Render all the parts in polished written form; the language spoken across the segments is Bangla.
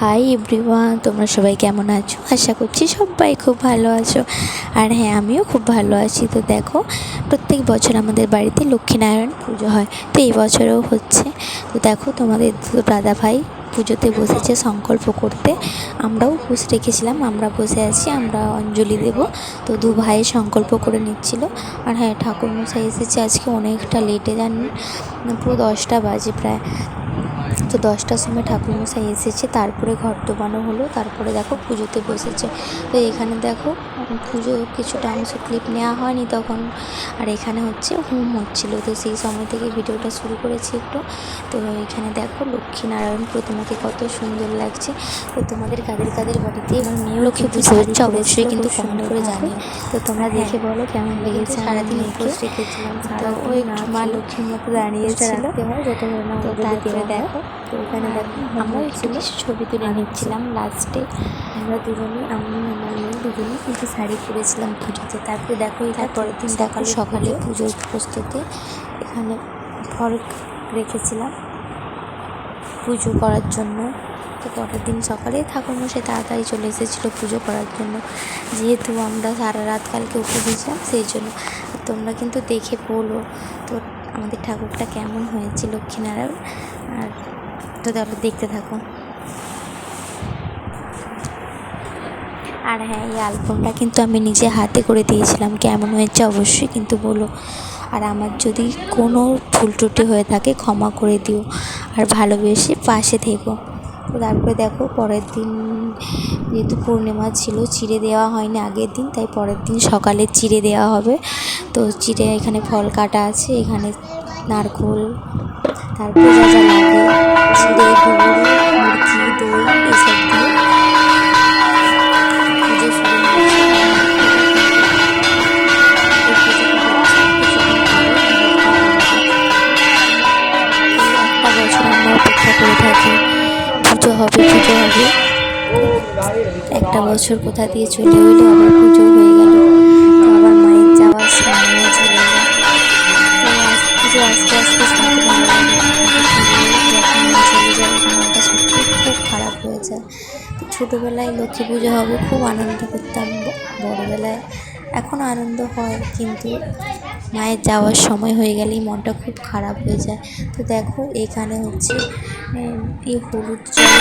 হাই এভরিওয়ান, তোমরা সবাই কেমন আছো? আশা করছি সবাই খুব ভালো আছো। আর হ্যাঁ, আমিও খুব ভালো আছি। তো দেখো, প্রত্যেক বছর আমাদের বাড়িতে লক্ষ্মীনারায়ণ পুজো হয়, তো এই বছরেও হচ্ছে। তো দেখো, তোমাদের দাদা ভাই পুজোতে বসেছে সংকল্প করতে। আমরাও বসে রেখেছিলাম, আমরা বসে আছি, আমরা অঞ্জলি দেব। তো দু ভাই সংকল্প করে নিচ্ছিল। আর হ্যাঁ, ঠাকুরমশাই এসেছে আজকে অনেকটা লেটে, জানেন, পুরো 10টা বাজে প্রায়। তো 10টার সময় ঠাকুরমশাই এসেছে, তারপরে ঘর ডোবানো হলো, তারপরে দেখো পুজোতে বসেছে। তো এখানে দেখো পুজো কিছুটা অংশ ক্লিপ নেওয়া হয়নি তখন। আর এখানে হচ্ছে হোম হচ্ছিল, তো সেই সময় থেকে ভিডিওটা শুরু করেছি একটু। তো এখানে দেখো লক্ষ্মীনারায়ণ প্রতিমাকে কত সুন্দর লাগছে। তো তোমাদের কাদের কাদের বাড়িতে আমার মেয়েও লক্ষ্মী পুজো হচ্ছে অবশ্যই কিন্তু কমেন্ট করে জানিও। তো তোমরা দেখে বলো কেমন লেগেছে। সারাদিন উপোস রেখেছিলাম, তো ওই মা লক্ষ্মীর মতো দাঁড়িয়েছিল। তো তারপরে দেখো, তো ওখানে দেখো আমরা একটু কিছু ছবি তুলে নিচ্ছিলাম লাস্টে। আমরা দুজনেই, আমি আমার মেয়ে দুজনেই কিন্তু শাড়ি পরেছিলাম পুজোতে। তারপরে দেখো, তারপরের দিন দেখো সকালে পুজোর প্রস্তুতি, এখানে ফল রেখেছিলাম পুজো করার জন্য। তো পরের দিন সকালে ঠাকুরমশাই তাড়াতাড়ি চলে এসেছিলো পুজো করার জন্য, যেহেতু আমরা সারা রাত কালকে উঠে দিয়েছিলাম সেই জন্য। তোমরা কিন্তু দেখে বলো তো আমাদের ঠাকুরটা কেমন হয়েছে লক্ষ্মীনারায়ণ। আর তো তারপর দেখতে থাকো। আর হ্যাঁ, এই অ্যালবামটা কিন্তু আমি নিজে হাতে করে দিয়েছিলাম, কেমন হয়েছে অবশ্যই কিন্তু বলো। আর আমার যদি কোনো ভুল ত্রুটি হয়ে থাকে ক্ষমা করে দিও, আর ভালোবেসে পাশে থেকো। তো তারপরে দেখো পরের দিন যেহেতু পূর্ণিমা ছিল, চিড়ে দেওয়া হয়নি আগের দিন, তাই পরের দিন সকালে চিড়ে দেওয়া হবে। তো চিড়ে এখানে ফল কাটা আছে, এখানে নারকোল, তারপরে যা যা লাগে চিড়ে, গুড়, মুরগি, দই এসব দিয়ে পুজো শুরু হয়েছে। একটা বছর আমরা অপেক্ষা করে থাকি, পুজো হবে পুজো হবে। একটা বছর কোথা দিয়ে চলে হইলো, আবার পুজো হয়ে গেল। তো আবার মায়ের যাওয়ার সময় চলে এলো। তো পুজো আস্তে আস্তে শুনতে ভালো লাগে, কিন্তু পুজো যখন মা চলে যায় মনটা সত্যি খুব খারাপ হয়ে যায়। তো ছোটোবেলায় লক্ষ্মী পুজো হবে খুব আনন্দ করতাম, বড়োবেলায় এখনও আনন্দ হয়, কিন্তু মায়ের যাওয়ার সময় হয়ে গেলেই মনটা খুব খারাপ হয়ে যায়। তো দেখো এখানে হচ্ছে এই হলুদ জল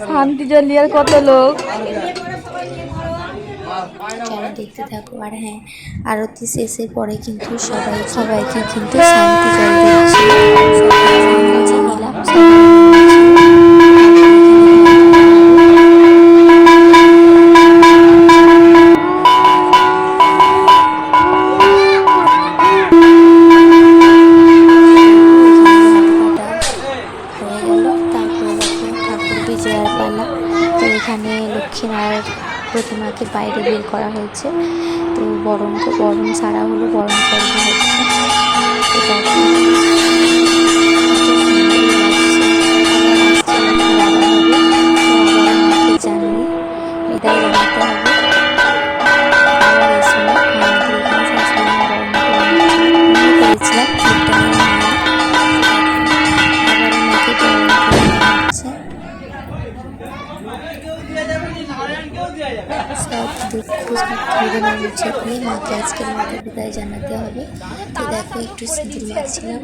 শান্তি জলিয়ার কত লোক দেখতে থাকো। আর হ্যাঁ, আরতি শেষের পরে কিন্তু সবাইকে কিন্তু শান্তি জল দিচ্ছিল, নিলাম। বিজয়ার পালা। তো এখানে লক্ষ্মীনারায়ণ প্রতিমাকে বাইরে বের করা হয়েছে, তো বরণ সারা হলো, বরণ পর্ব হচ্ছে। জানিয়ে বিদায় জানাতে হবে। আবার এই সময় আমাদের এখানে শাশুড়ি মা বরণ করেছিলাম, কীর্তনের মায়ের। আবার মাকে বরণ করে নেওয়া হচ্ছে। সব দুঃখ সব বেদনা মুছে দিয়ে মাকে আজকের মতো বিদায় জানাতে হবে। তো দেখো একটু সিঁদুর মাখছিলাম।